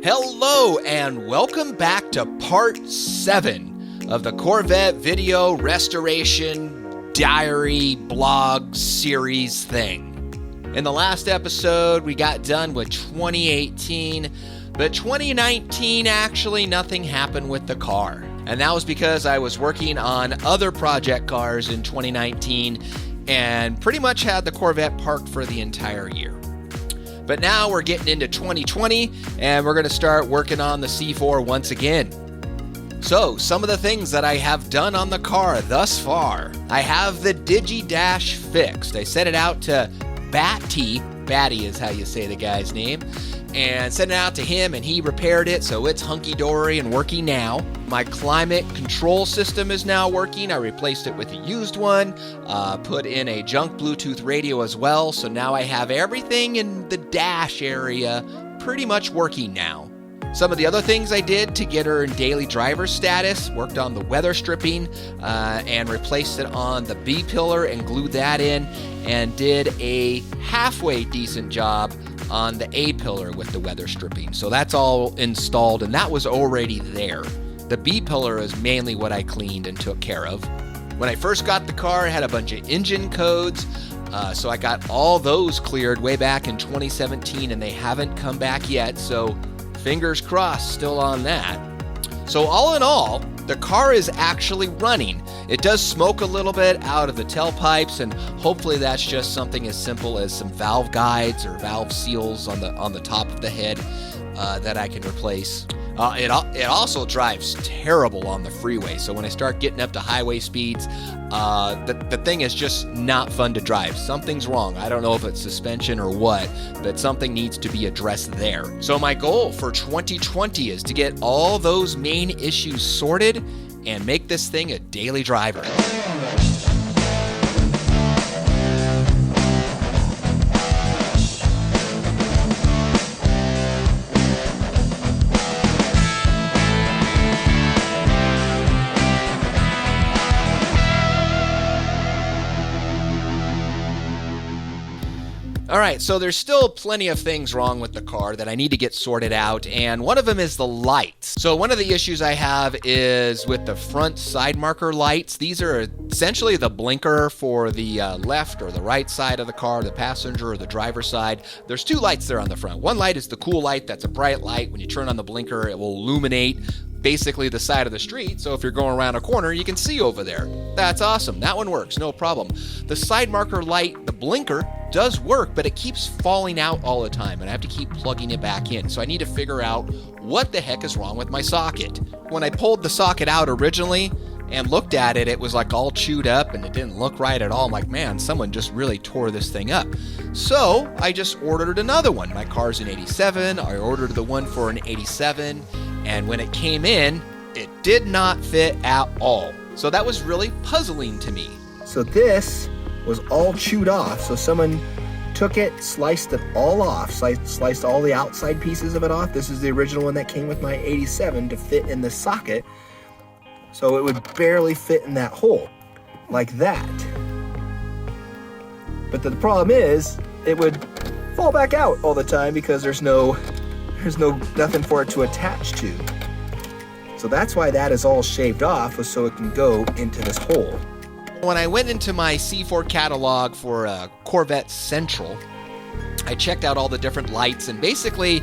Hello and welcome back to part 7 of the Corvette video restoration diary blog series thing. In the last episode, we got done with 2018, but 2019 actually nothing happened with the car. And that was because I was working on other project cars in 2019 and pretty much had the Corvette parked for the entire year. But now we're getting into 2020 and we're going to start working on the C4 once again. So, some of the things that I have done on the car thus far. I have the Digi-Dash fixed. I set it out to Batty is how you say the guy's name, and sent it out to him and he repaired it, so it's hunky-dory and working now. My climate control system is now working. I replaced it with a used one, put in a junk Bluetooth radio as well, so now I have everything in the dash area pretty much working now. Some of the other things I did to get her in daily driver status, worked on the weather stripping and replaced it on the B pillar and glued that in, and did a halfway decent job on the A pillar with the weather stripping. So that's all installed and that was already there. The B pillar is mainly what I cleaned and took care of. When I first got the car, it had a bunch of engine codes, so I got all those cleared way back in 2017 and they haven't come back yet, so fingers crossed still on that. So all in all, the car is actually running. It does smoke a little bit out of the tailpipes, and hopefully that's just something as simple as some valve guides or valve seals on the top of the head that I can replace. It also drives terrible on the freeway, so when I start getting up to highway speeds, the thing is just not fun to drive. Something's wrong. I don't know if it's suspension or what, but something needs to be addressed there. So my goal for 2020 is to get all those main issues sorted and make this thing a daily driver. Alright, so there's still plenty of things wrong with the car that I need to get sorted out, and one of them is the lights. So one of the issues I have is with the front side marker lights. These are essentially the blinker for the left or the right side of the car, the passenger or the driver's side. There's two lights there on the front. One light is the cool light. That's a bright light. When you turn on the blinker, it will illuminate basically the side of the street, so if you're going around a corner, you can see over there. That's awesome. That one works, no problem. The side marker light, the blinker, does work, but it keeps falling out all the time, and I have to keep plugging it back in. So I need to figure out what the heck is wrong with my socket. When I pulled the socket out originally and looked at it, it was like all chewed up and it didn't look right at all. I'm like, man, someone just really tore this thing up. So I just ordered another one. My car's an 87. I ordered the one for an 87. And when it came in, it did not fit at all. So that was really puzzling to me. So this was all chewed off. So someone took it, sliced it all off, sliced all the outside pieces of it off. This is the original one that came with my 87 to fit in the socket. So it would barely fit in that hole, like that. But the problem is, it would fall back out all the time because there's nothing for it to attach to. So that's why that is all shaved off, was so it can go into this hole. When I went into my C4 catalog for Corvette Central, I checked out all the different lights, and basically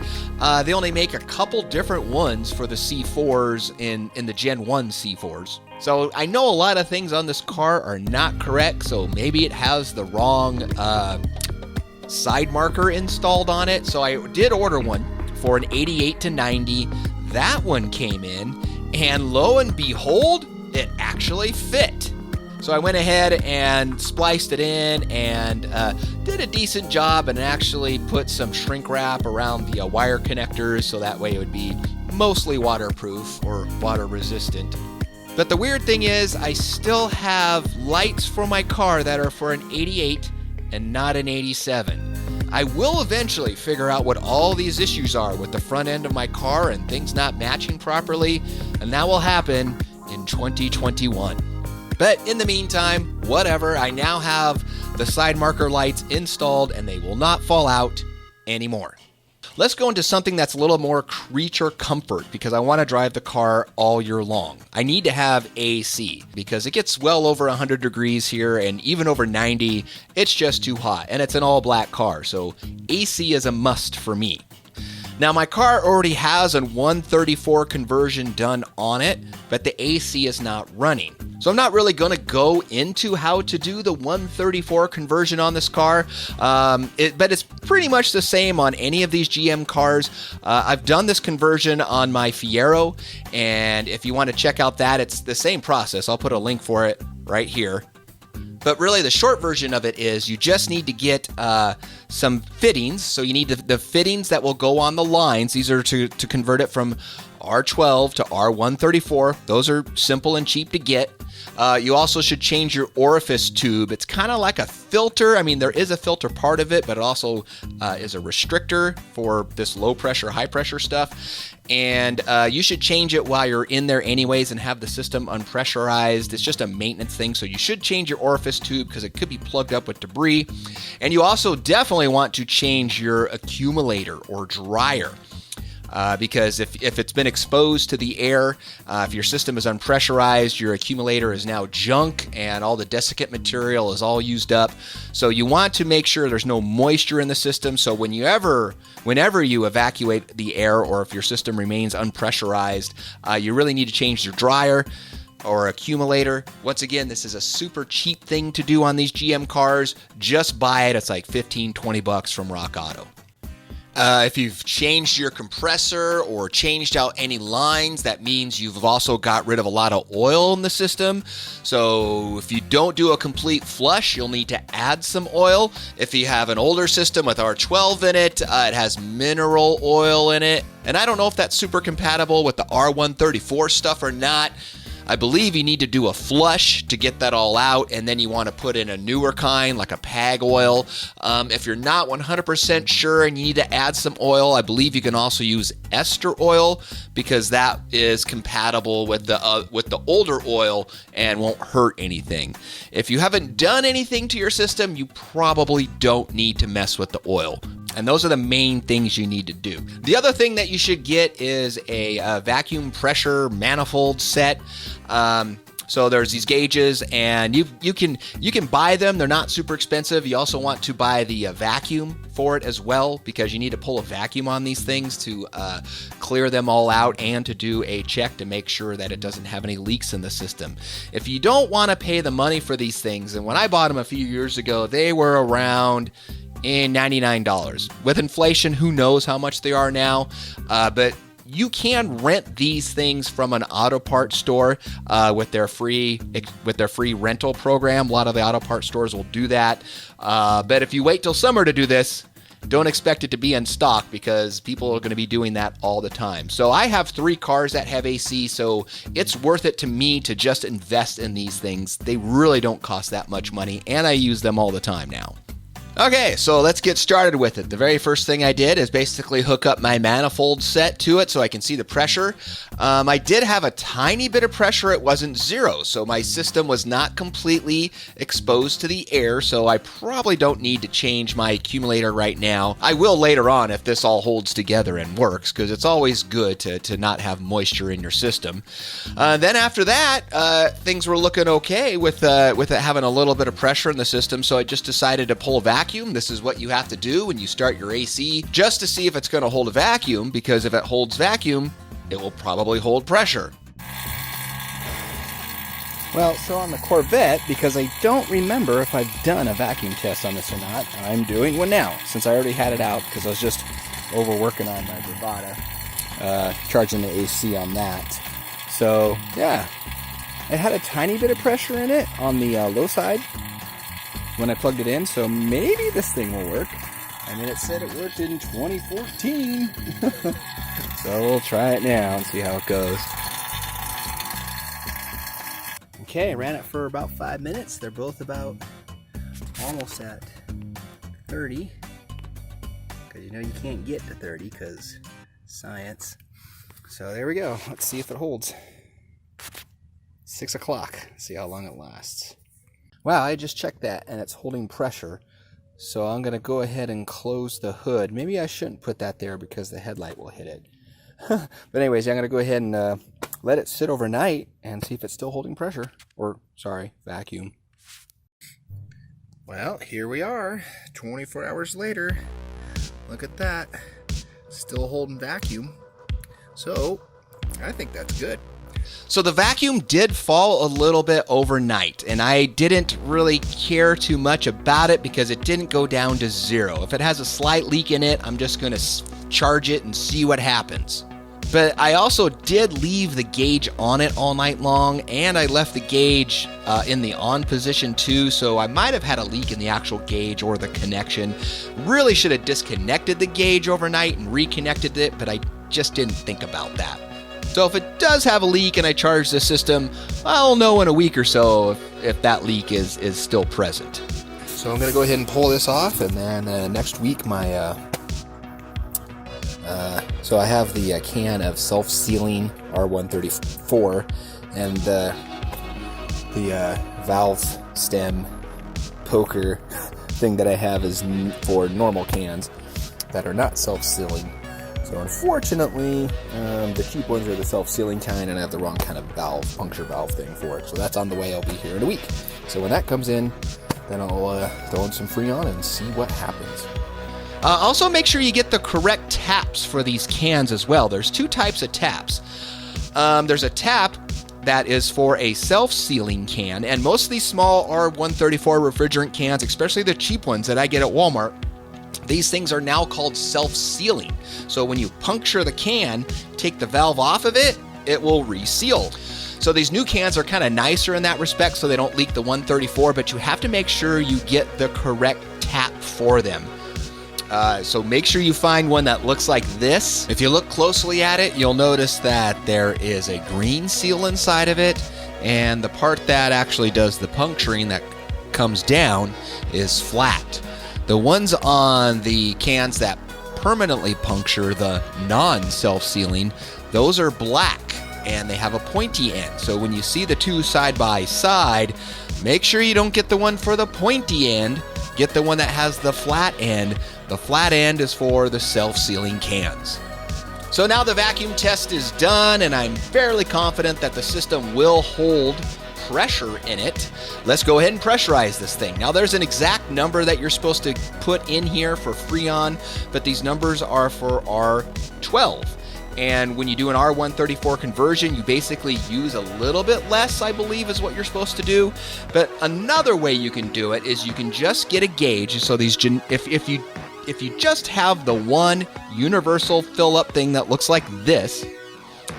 they only make a couple different ones for the C4s in the Gen 1 C4s. So I know a lot of things on this car are not correct, so maybe it has the wrong side marker installed on it. So I did order one for an 88 to 90. That one came in, and lo and behold, it actually fit. So I went ahead and spliced it in and did a decent job and actually put some shrink wrap around the wire connectors so that way it would be mostly waterproof or water resistant. But the weird thing is, I still have lights for my car that are for an 88 and not an 87. I will eventually figure out what all these issues are with the front end of my car and things not matching properly, and that will happen in 2021. But in the meantime, whatever, I now have the side marker lights installed and they will not fall out anymore. let's go into something that's a little more creature comfort, because I want to drive the car all year long. I need to have AC because it gets well over 100 degrees here, and even over 90, it's just too hot, and it's an all black car, so AC is a must for me. Now, my car already has a 134 conversion done on it, but the AC is not running. So I'm not really going to go into how to do the 134 conversion on this car, but it's pretty much the same on any of these GM cars. I've done this conversion on my Fiero, and if you want to check out that, it's the same process. I'll put a link for it right here. But really, the short version of it is you just need to get some fittings. So you need the fittings that will go on the lines. These are to convert it from R12 to R134. Those are simple and cheap to get. You also should change your orifice tube. It's kind of like a filter. I mean, there is a filter part of it, but it also is a restrictor for this low pressure, high pressure stuff. And you should change it while you're in there anyways and have the system unpressurized. It's just a maintenance thing, so you should change your orifice tube because it could be plugged up with debris. And you also definitely want to change your accumulator or dryer. Because if it's been exposed to the air, if your system is unpressurized, your accumulator is now junk and all the desiccant material is all used up. So you want to make sure there's no moisture in the system. So whenever you evacuate the air, or if your system remains unpressurized, you really need to change your dryer or accumulator. Once again, this is a super cheap thing to do on these GM cars. Just buy it. It's like $15-20 from Rock Auto. If you've changed your compressor or changed out any lines, that means you've also got rid of a lot of oil in the system. So if you don't do a complete flush, you'll need to add some oil. If you have an older system with R12 in it, it has mineral oil in it. And I don't know if that's super compatible with the R134 stuff or not. I believe you need to do a flush to get that all out, and then you want to put in a newer kind, like a PAG oil. If you're not 100% sure and you need to add some oil, I believe you can also use ester oil, because that is compatible with the older oil and won't hurt anything. If you haven't done anything to your system, you probably don't need to mess with the oil. And those are the main things you need to do. The other thing that you should get is a vacuum pressure manifold set. So there's these gauges, and you can buy them. They're not super expensive. You also want to buy the vacuum for it as well, because you need to pull a vacuum on these things to clear them all out and to do a check to make sure that it doesn't have any leaks in the system. If you don't want to pay the money for these things, and when I bought them a few years ago, they were around $99. With inflation, who knows how much they are now, but you can rent these things from an auto parts store with their free rental program. A lot of the auto parts stores will do that. But if you wait till summer to do this, don't expect it to be in stock, because people are going to be doing that all the time. So I have 3 cars that have AC, so it's worth it to me to just invest in these things. They really don't cost that much money, and I use them all the time now. Okay, so let's get started with it. The very first thing I did is basically hook up my manifold set to it so I can see the pressure. I did have a tiny bit of pressure. It wasn't zero, so my system was not completely exposed to the air, so I probably don't need to change my accumulator right now. I will later on if this all holds together and works, because it's always good to not have moisture in your system. Then after that, things were looking okay with it having a little bit of pressure in the system, so I just decided to pull a vacuum. This is what you have to do when you start your AC, just to see if it's going to hold a vacuum, because if it holds vacuum, it will probably hold pressure. Well, so on the Corvette, because I don't remember if I've done a vacuum test on this or not, I'm doing one now, since I already had it out, because I was just overworking on my Bravada, charging the AC on that. So, yeah, it had a tiny bit of pressure in it on the low side when I plugged it in, so maybe this thing will work. I mean, it said it worked in 2014. So we'll try it now and see how it goes. Okay, I ran it for about 5 minutes. They're both about almost at 30. Because you know you can't get to 30 because science. So there we go. Let's see if it holds. 6 o'clock. See how long it lasts. Wow, I just checked that and it's holding pressure. So I'm going to go ahead and close the hood. Maybe I shouldn't put that there because the headlight will hit it. But anyways, I'm going to go ahead and let it sit overnight and see if it's still holding pressure. Or, sorry, vacuum. Well, here we are, 24 hours later. Look at that. Still holding vacuum. So, I think that's good. So the vacuum did fall a little bit overnight, and I didn't really care too much about it because it didn't go down to 0. If it has a slight leak in it, I'm just going to charge it and see what happens. But I also did leave the gauge on it all night long, and I left the gauge in the on position too, so I might have had a leak in the actual gauge or the connection. Really should have disconnected the gauge overnight and reconnected it, but I just didn't think about that. So if it does have a leak and I charge the system, I'll know in a week or so if that leak is still present. So I'm going to go ahead and pull this off, and then next week my... So I have the can of self-sealing R134, and the valve stem poker thing that I have is for normal cans that are not self-sealing. So unfortunately, the cheap ones are the self-sealing kind, and I have the wrong kind of valve, puncture valve thing for it. So that's on the way. I'll be here in a week. So when that comes in, then I'll throw in some Freon and see what happens. Also, make sure you get the correct taps for these cans as well. There's 2 types of taps. There's a tap that is for a self-sealing can, and most of these small R134 refrigerant cans, especially the cheap ones that I get at Walmart, these things are now called self-sealing. So when you puncture the can, take the valve off of it, it will reseal. So these new cans are kind of nicer in that respect, so they don't leak the 134, but you have to make sure you get the correct tap for them. So make sure you find one that looks like this. If you look closely at it, you'll notice that there is a green seal inside of it, and the part that actually does the puncturing that comes down is flat. The ones on the cans that permanently puncture, the non-self-sealing, those are black and they have a pointy end. So when you see the 2 side by side, make sure you don't get the one for the pointy end. Get the one that has the flat end. The flat end is for the self-sealing cans. So now the vacuum test is done, and I'm fairly confident that the system will hold pressure in it. Let's go ahead and pressurize this thing. Now there's an exact number that you're supposed to put in here for Freon, but these numbers are for R12. And when you do an R134 conversion, you basically use a little bit less, I believe, is what you're supposed to do. But another way you can do it is you can just get a gauge. So these, if you just have the one universal fill-up thing that looks like this,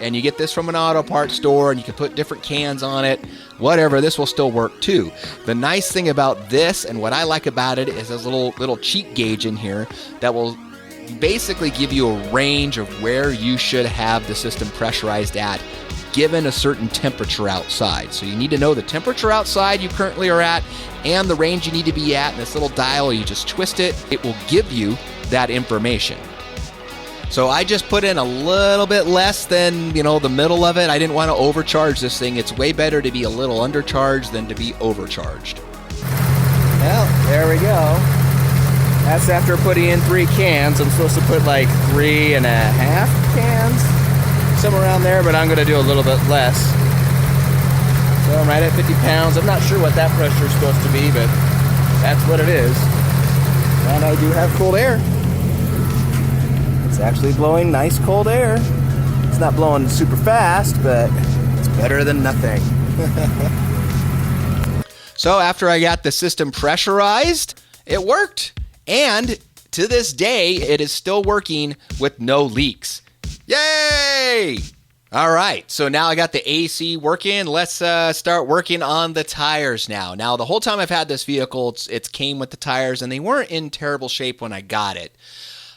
and you get this from an auto parts store, and you can put different cans on it, whatever, this will still work too. The nice thing about this, and what I like about it, is there's a little cheat gauge in here that will basically give you a range of where you should have the system pressurized at given a certain temperature outside. So you need to know the temperature outside you currently are at and the range you need to be at. And this little dial, you just twist it, it will give you that information. So I just put in a little bit less than, the middle of it. I didn't want to overcharge this thing. It's way better to be a little undercharged than to be overcharged. Well, there we go. That's after putting in 3 cans. I'm supposed to put like 3.5 cans, somewhere around there, but I'm going to do a little bit less. So I'm right at 50 pounds. I'm not sure what that pressure is supposed to be, but that's what it is. And I do have cold air. It's actually blowing nice cold air. It's not blowing super fast, but it's better than nothing. So after I got the system pressurized, it worked. And to this day, it is still working with no leaks. Yay! All right, so now I got the AC working. Let's start working on the tires now. Now, the whole time I've had this vehicle, it came with the tires, and they weren't in terrible shape when I got it.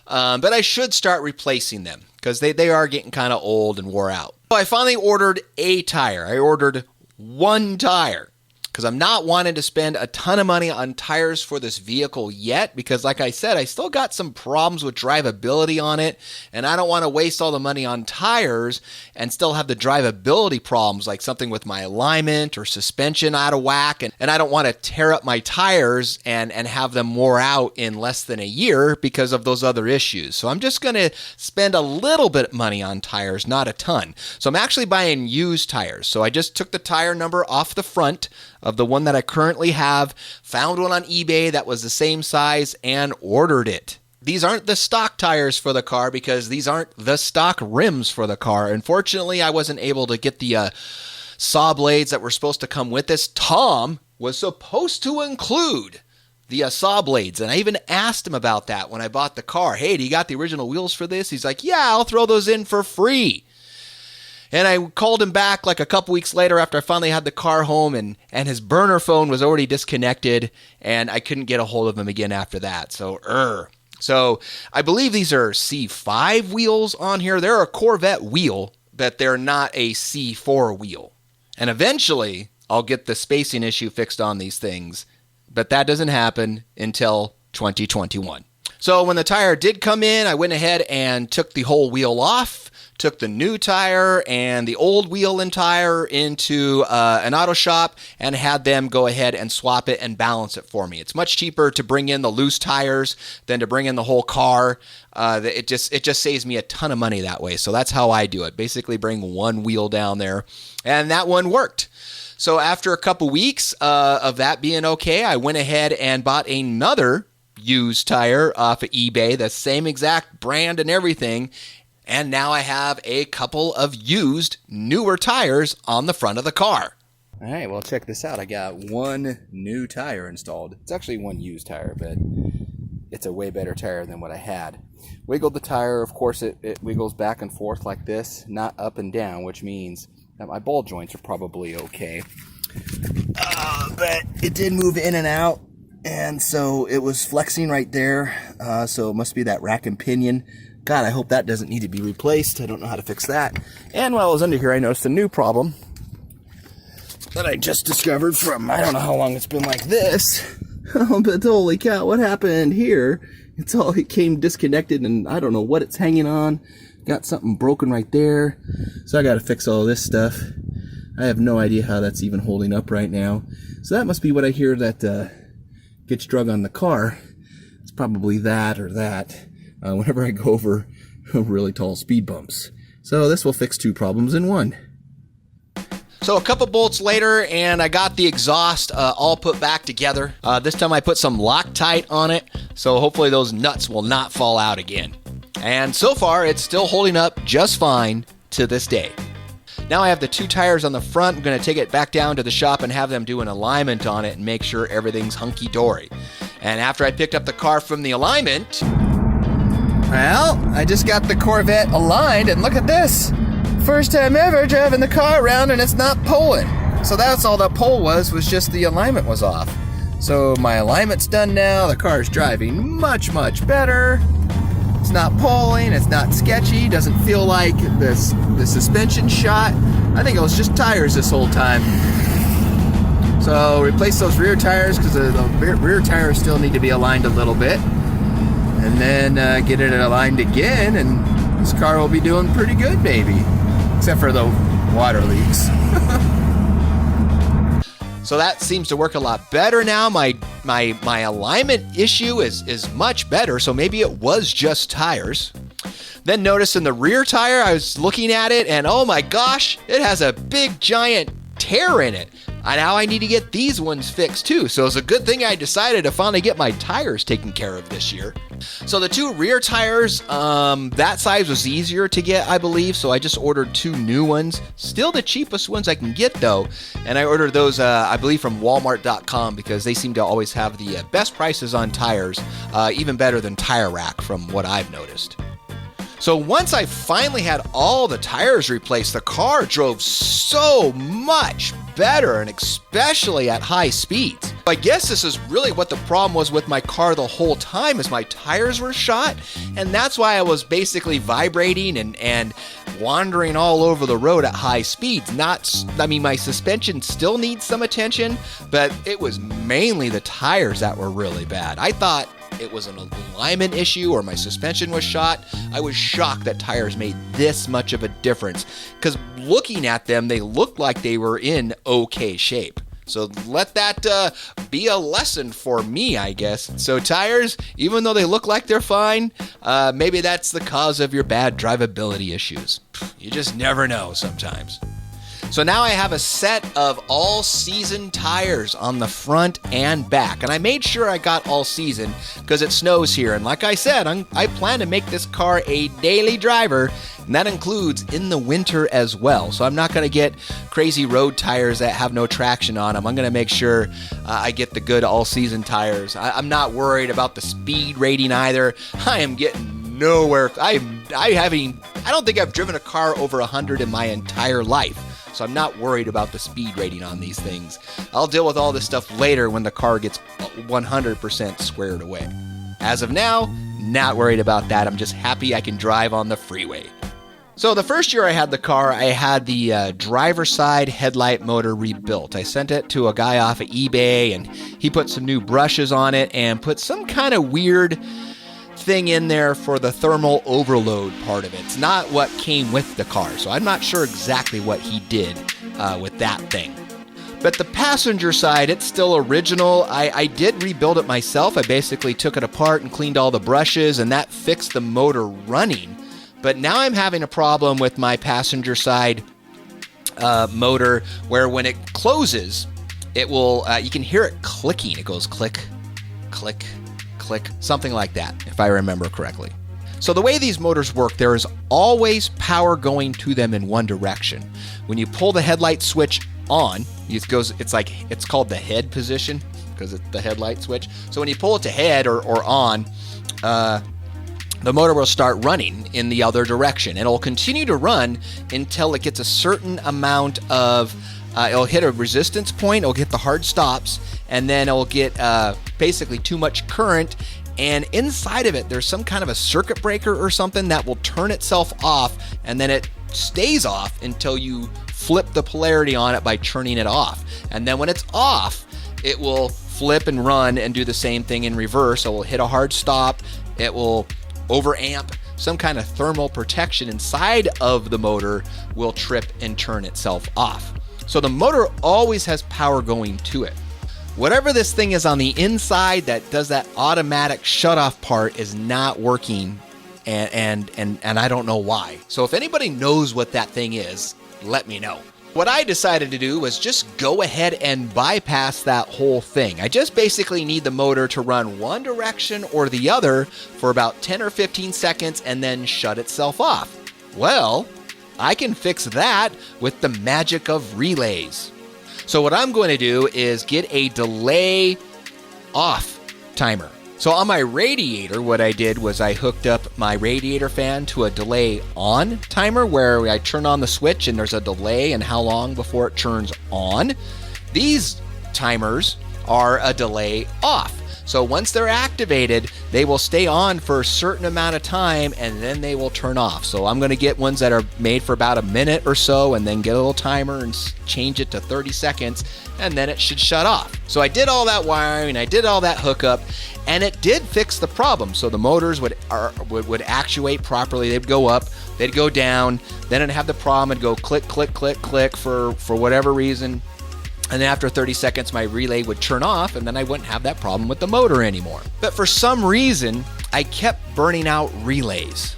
But I should start replacing them because they are getting kind of old and wore out. So I finally ordered a tire. I ordered 1 tire. because I'm not wanting to spend a ton of money on tires for this vehicle yet, because like I said, I still got some problems with drivability on it, and I don't want to waste all the money on tires and still have the drivability problems, like something with my alignment or suspension out of whack, and I don't want to tear up my tires and have them wore out in less than a year because of those other issues. So I'm just going to spend a little bit of money on tires, not a ton. So I'm actually buying used tires. So I just took the tire number off the front of the one that I currently have, found one on eBay that was the same size, and ordered it. These aren't the stock tires for the car because these aren't the stock rims for the car. Unfortunately, I wasn't able to get the saw blades that were supposed to come with this. Tom was supposed to include the saw blades, and I even asked him about that when I bought the car. Hey, do you got the original wheels for this? He's like, yeah, I'll throw those in for free. And I called him back like a couple weeks later after I finally had the car home, and his burner phone was already disconnected, and I couldn't get a hold of him again after that. So I believe these are C5 wheels on here. They're a Corvette wheel, but they're not a C4 wheel. And eventually, I'll get the spacing issue fixed on these things, but that doesn't happen until 2021. So when the tire did come in, I went ahead and took the whole wheel off, took the new tire and the old wheel and tire into an auto shop and had them go ahead and swap it and balance it for me. It's much cheaper to bring in the loose tires than to bring in the whole car. It just saves me a ton of money that way. So that's how I do it. Basically bring one wheel down there, and that one worked. So after a couple weeks of that being okay, I went ahead and bought another used tire off of eBay, the same exact brand and everything. And now I have a couple of used, newer tires on the front of the car. All right, well, check this out. I got one new tire installed. It's actually one used tire, but it's a way better tire than what I had. Wiggled the tire. Of course, it wiggles back and forth like this, not up and down, which means that my ball joints are probably okay. But it did move in and out, and so it was flexing right there. So it must be that rack and pinion. God, I hope that doesn't need to be replaced. I don't know how to fix that. And while I was under here, I noticed a new problem that I just discovered from, I don't know how long it's been like this. Oh, but holy cow, what happened here? It came disconnected, and I don't know what it's hanging on. Got something broken right there. So I got to fix all this stuff. I have no idea how that's even holding up right now. So that must be what I hear that gets drug on the car. It's probably that or that. Whenever I go over really tall speed bumps. So this will fix two problems in one. So a couple bolts later, and I got the exhaust all put back together. This time I put some Loctite on it, so hopefully those nuts will not fall out again. And so far, it's still holding up just fine to this day. Now I have the two tires on the front. I'm going to take it back down to the shop and have them do an alignment on it and make sure everything's hunky-dory. And after I picked up the car from the alignment... Well, I just got the Corvette aligned, and look at this. First time ever driving the car around and it's not pulling. So that's all that pull was just the alignment was off. So my alignment's done now. The car's driving much, much better. It's not pulling, it's not sketchy, doesn't feel like the suspension shot. I think it was just tires this whole time. So replace those rear tires because the rear tires still need to be aligned a little bit. And then get it aligned again, and this car will be doing pretty good, maybe. Except for the water leaks. So that seems to work a lot better now. My alignment issue is much better, so maybe it was just tires. Then notice in the rear tire, I was looking at it, and oh my gosh, it has a big giant tear in it. Now I need to get these ones fixed too. So it's a good thing I decided to finally get my tires taken care of this year. So the two rear tires, that size was easier to get, I believe. So I just ordered two new ones. Still the cheapest ones I can get though. And I ordered those, I believe from Walmart.com because they seem to always have the best prices on tires, even better than Tire Rack from what I've noticed. So once I finally had all the tires replaced, the car drove so much better, and especially at high speeds. I guess this is really what the problem was with my car the whole time, is my tires were shot, and that's why I was basically vibrating and wandering all over the road at high speeds. My suspension still needs some attention, but it was mainly the tires that were really bad. I thought it was an alignment issue or my suspension was shot. I was shocked that tires made this much of a difference, because looking at them, they looked like they were in okay shape. So let that be a lesson for me, I guess. So tires, even though they look like they're fine, maybe that's the cause of your bad drivability issues. You just never know sometimes. So now I have a set of all-season tires on the front and back. And I made sure I got all-season because it snows here. And like I said, I plan to make this car a daily driver, and that includes in the winter as well. So I'm not going to get crazy road tires that have no traction on them. I'm going to make sure I get the good all-season tires. I'm not worried about the speed rating either. I am getting nowhere. I don't think I've driven a car over 100 in my entire life. So I'm not worried about the speed rating on these things. I'll deal with all this stuff later when the car gets 100% squared away. As of now, not worried about that. I'm just happy I can drive on the freeway. So the first year I had the car, I had the driver's side headlight motor rebuilt. I sent it to a guy off of eBay, and he put some new brushes on it and put some kind of weird thing in there for the thermal overload part of it. It's not what came with the car, so I'm not sure exactly what he did with that thing. But the passenger side, it's still original. I did rebuild it myself. I basically took it apart and cleaned all the brushes, and that fixed the motor running. But now I'm having a problem with my passenger side motor, where when it closes, it will, you can hear it clicking. It goes click, click, click, something like that, if I remember correctly. So the way these motors work, there is always power going to them in one direction. When you pull the headlight switch on, it's called the head position because it's the headlight switch. So when you pull it to head or on, the motor will start running in the other direction, and it'll continue to run until it gets a certain amount of it'll hit a resistance point, it'll get the hard stops, and then it'll get basically too much current, and inside of it there's some kind of a circuit breaker or something that will turn itself off, and then it stays off until you flip the polarity on it by turning it off. And then when it's off, it will flip and run and do the same thing in reverse. It will hit a hard stop, it will overamp, some kind of thermal protection inside of the motor will trip and turn itself off. So the motor always has power going to it. Whatever this thing is on the inside that does that automatic shutoff part is not working, and I don't know why. So if anybody knows what that thing is, let me know. What I decided to do was just go ahead and bypass that whole thing. I just basically need the motor to run one direction or the other for about 10 or 15 seconds and then shut itself off. Well, I can fix that with the magic of relays. So what I'm going to do is get a delay off timer. So on my radiator, what I did was I hooked up my radiator fan to a delay on timer where I turn on the switch and there's a delay and how long before it turns on. These timers are a delay off. So once they're activated, they will stay on for a certain amount of time and then they will turn off. So I'm going to get ones that are made for about a minute or so and then get a little timer and change it to 30 seconds and then it should shut off. So I did all that wiring, I did all that hookup, and it did fix the problem. So the motors would actuate properly. They'd go up, they'd go down, then it'd have the problem, it'd go click, click, click, click for whatever reason. And then after 30 seconds, my relay would turn off, and then I wouldn't have that problem with the motor anymore. But for some reason, I kept burning out relays.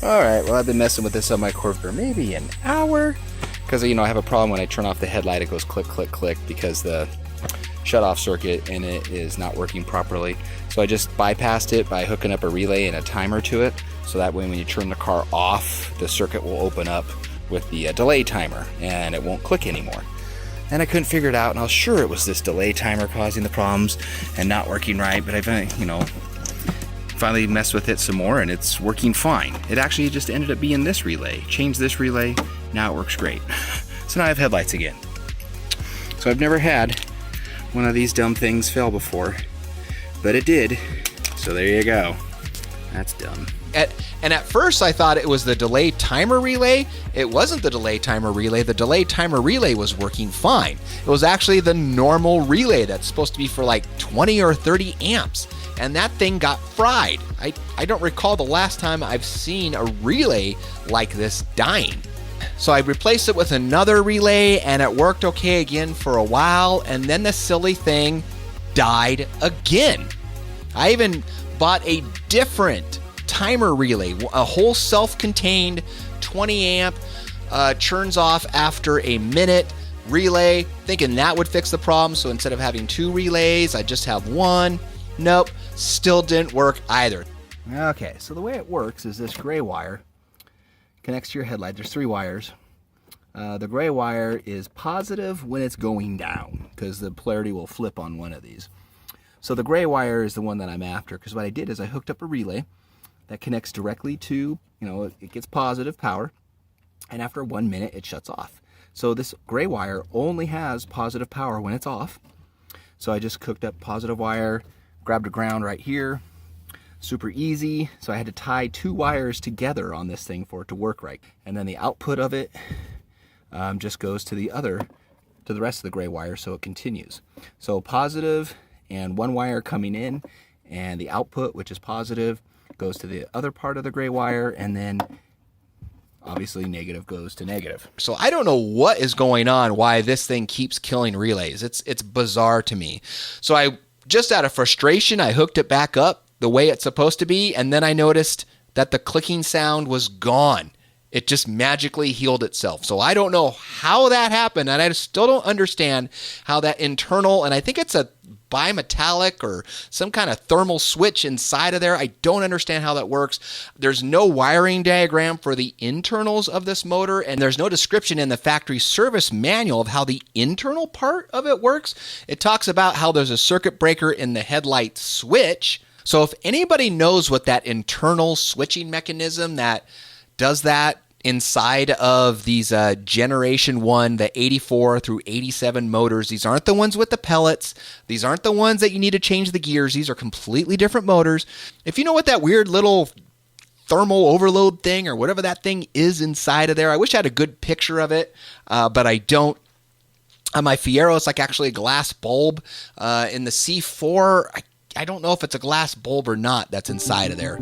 All right, well, I've been messing with this on my Corvette for maybe an hour. Because, I have a problem when I turn off the headlight, it goes click, click, click, because the shut-off circuit in it is not working properly. So I just bypassed it by hooking up a relay and a timer to it. So that way when you turn the car off, the circuit will open up with the delay timer, and it won't click anymore. And I couldn't figure it out, and I was sure it was this delay timer causing the problems and not working right, but I finally messed with it some more, and it's working fine. It actually just ended up being this relay. Changed this relay, now it works great. So now I have headlights again. So I've never had one of these dumb things fail before, but it did. So there you go. That's dumb. And at first I thought it was the delay timer relay. It wasn't the delay timer relay. The delay timer relay was working fine. It was actually the normal relay that's supposed to be for like 20 or 30 amps. And that thing got fried. I don't recall the last time I've seen a relay like this dying. So I replaced it with another relay and it worked okay again for a while. And then the silly thing died again. I even bought a different timer relay, a whole self-contained 20 amp, churns off after a minute relay, thinking that would fix the problem. So instead of having 2 relays, I just have 1. Nope, still didn't work either. Okay, so the way it works is this gray wire connects to your headlight. There's 3 wires. The gray wire is positive when it's going down because the polarity will flip on one of these. So the gray wire is the one that I'm after, because what I did is I hooked up a relay that connects directly to, it gets positive power, and after 1 minute it shuts off. So this gray wire only has positive power when it's off. So I just hooked up positive wire, grabbed a ground right here, super easy. So I had to tie 2 wires together on this thing for it to work right. And then the output of it just goes to the rest of the gray wire, so it continues. So positive and 1 wire coming in, and the output, which is positive, goes to the other part of the gray wire, and then obviously negative goes to negative. So I don't know what is going on, why this thing keeps killing relays. It's bizarre to me. So I, just out of frustration, I hooked it back up the way it's supposed to be, and then I noticed that the clicking sound was gone. It just magically healed itself. So I don't know how that happened, and I still don't understand how that internal, and I think it's a bimetallic or some kind of thermal switch inside of there. I don't understand how that works. There's no wiring diagram for the internals of this motor, and there's no description in the factory service manual of how the internal part of it works. It talks about how there's a circuit breaker in the headlight switch. So if anybody knows what that internal switching mechanism that does that inside of these Generation 1, the 84 through 87 motors. These aren't the ones with the pellets. These aren't the ones that you need to change the gears. These are completely different motors. If you know what that weird little thermal overload thing or whatever that thing is inside of there, I wish I had a good picture of it, but I don't. On my Fiero, it's like actually a glass bulb. In the C4, I don't know if it's a glass bulb or not that's inside of there.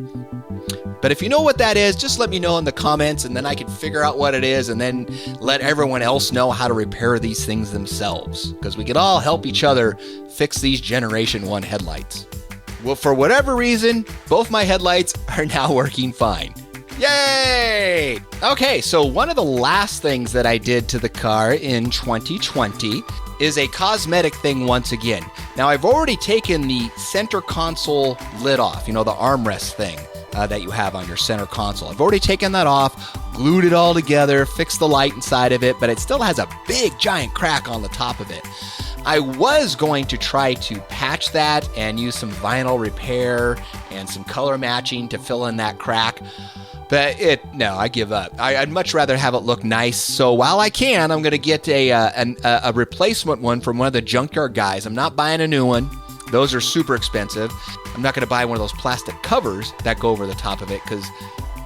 But if you know what that is, just let me know in the comments, and then I can figure out what it is and then let everyone else know how to repair these things themselves, because we could all help each other fix these Generation 1 headlights. Well, for whatever reason, both my headlights are now working fine. Yay! Okay, so one of the last things that I did to the car in 2020 is a cosmetic thing once again. Now, I've already taken the center console lid off, the armrest thing that you have on your center console. I've already taken that off, glued it all together, fixed the light inside of it, but it still has a big giant crack on the top of it. I was going to try to patch that and use some vinyl repair and some color matching to fill in that crack. But no, I give up. I'd much rather have it look nice. So while I can, I'm going to get a replacement one from one of the junkyard guys. I'm not buying a new one. Those are super expensive. I'm not going to buy one of those plastic covers that go over the top of it, because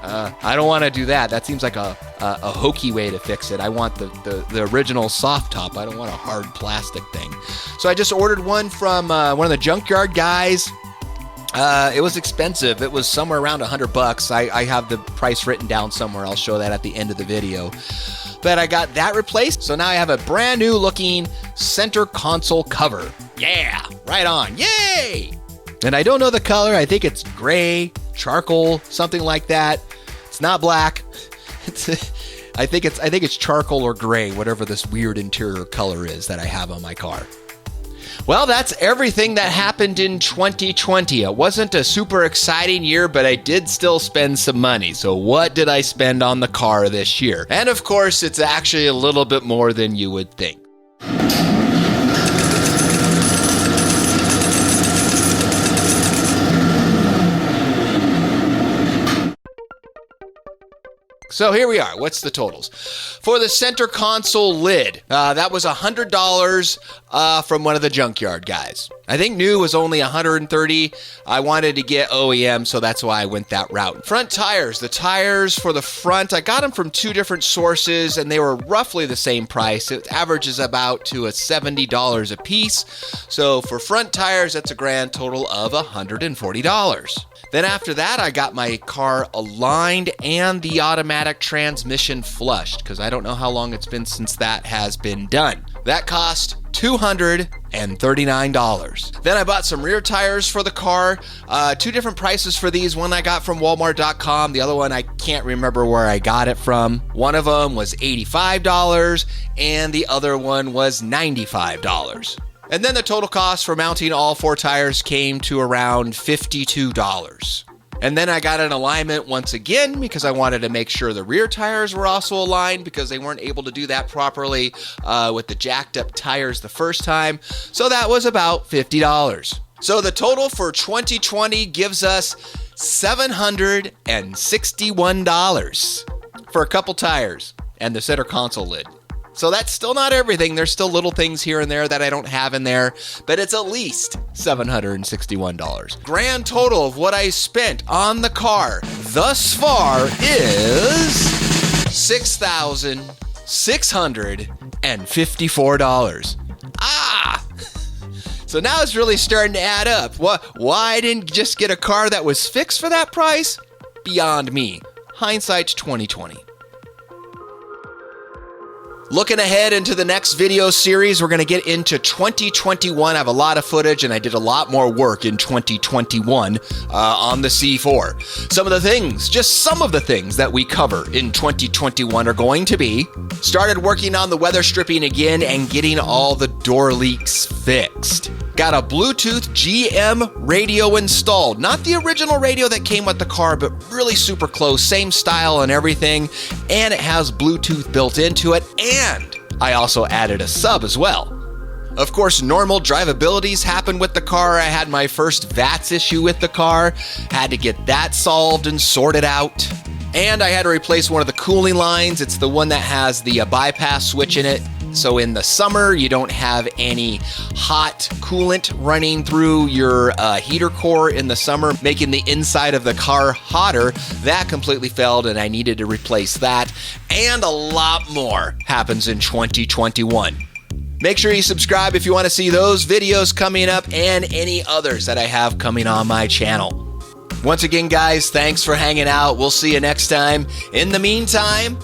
I don't want to do that. That seems like a hokey way to fix it. I want the original soft top. I don't want a hard plastic thing. So I just ordered one from one of the junkyard guys. It was expensive. It was somewhere around $100. I have the price written down somewhere. I'll show that at the end of the video. But I got that replaced. So now I have a brand new looking center console cover. Yeah, right on. Yay! And I don't know the color. I think it's gray, charcoal, something like that. It's not black. I think it's charcoal or gray, whatever this weird interior color is that I have on my car. Well, that's everything that happened in 2020. It wasn't a super exciting year, but I did still spend some money. So what did I spend on the car this year? And of course, it's actually a little bit more than you would think. So here we are. What's the totals? For the center console lid, that was $100 from one of the junkyard guys. I think new was only $130. I wanted to get OEM, so that's why I went that route. Front tires. The tires for the front, I got them from two different sources, and they were roughly the same price. It averages about to $70 a piece. So for front tires, that's a grand total of $140. Then after that, I got my car aligned and the automatic transmission flushed, because I don't know how long it's been since that has been done. That cost $239. Then I bought some rear tires for the car. Two different prices for these. One I got from Walmart.com. The other one I can't remember where I got it from. One of them was $85 and the other one was $95. And then the total cost for mounting all four tires came to around $52. And then I got an alignment once again because I wanted to make sure the rear tires were also aligned, because they weren't able to do that properly with the jacked up tires the first time. So that was about $50. So the total for 2020 gives us $761 for a couple tires and the center console lid. So that's still not everything. There's still little things here and there that I don't have in there, but it's at least $761. Grand total of what I spent on the car thus far is $6,654. So now it's really starting to add up. Why I didn't just get a car that was fixed for that price? Beyond me. Hindsight's 2020. Looking ahead into the next video series, we're going to get into 2021. I have a lot of footage, and I did a lot more work in 2021 on the C4. Some of the things that we cover in 2021 are going to be: started working on the weather stripping again and getting all the door leaks fixed. Got a Bluetooth GM radio installed. Not the original radio that came with the car, but really super close, same style and everything. And it has Bluetooth built into it. And I also added a sub as well. Of course, normal drivabilities happened with the car. I had my first VATS issue with the car. Had to get that solved and sorted out. And I had to replace one of the cooling lines. It's the one that has the bypass switch in it. So in the summer, you don't have any hot coolant running through your heater core in the summer, making the inside of the car hotter. That completely failed, and I needed to replace that. And a lot more happens in 2021. Make sure you subscribe if you want to see those videos coming up and any others that I have coming on my channel. Once again, guys, thanks for hanging out. We'll see you next time. In the meantime,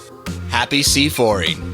happy C4ing.